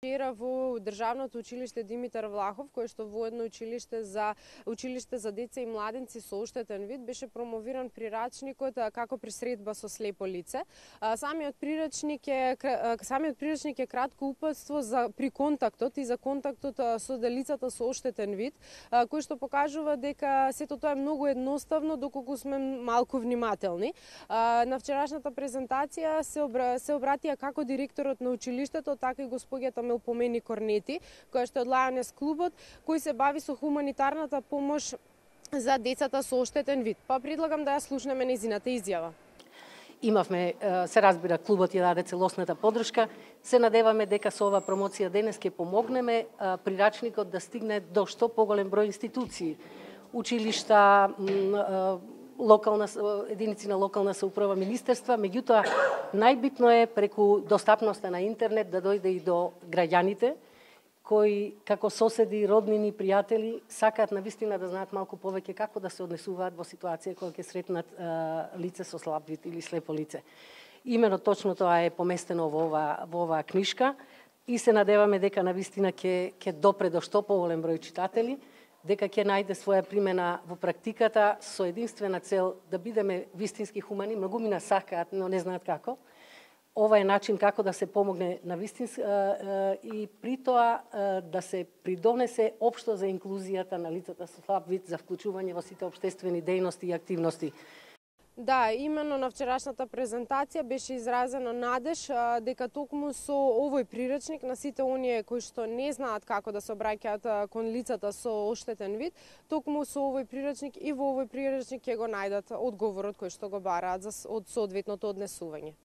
Вчера во Државното училиште Димитар Влахов, кое што воедно училиште за деца и младенци со оштетен вид, беше промовиран прирачникот како при средба со слепо лице. Самиот прирачник е кратко упатство при контактот и за контактот со лицата со оштетен вид, кој што покажува дека сето тоа е многу едноставно доколку сме малку внимателни. На вчерашната презентација се обратија како директорот на училиштето, така и госпоѓата Мелпомени Корнети, која што е од Лајонес клубот, кој се бави со хуманитарната помош за децата со оштетен вид. Па предлагам да ја слушнеме нејзината изјава. Имавме, се разбира, клубот ја даде целосната поддршка. Се надеваме дека со ова промоција денес ќе помогнеме прирачникот да стигне до што поголем број институции, училишта, единици на локална самоуправа, министерства, меѓутоа најбитно е преку достапноста на интернет да дојде и до граѓаните кои како соседи, роднини, пријатели сакаат навистина да знаат малку повеќе како да се однесуваат во ситуација кога ќе сретнат лице со слаб вид или слепо лице. Имено точно тоа е поместено во оваа книшка и се надеваме дека навистина ќе допре до што поголем број читатели, дека ќе најде своја примена во практиката со единствена цел да бидеме вистински хумани. Многу мина сакаат, но не знаат како. Ова е начин како да се помогне на и при тоа да се придонесе општо за инклузијата на лицата со слаб вид, за вклучување во сите општествени дејности и активности. Да, именно на вчерашната презентација беше изразено надеж дека токму со овој прирачник на сите оние кои што не знаат како да се обраќаат кон лицата со оштетен вид, токму со овој прирачник и во овој прирачник ќе го најдат одговорот кој што го бараат од соодветното однесување.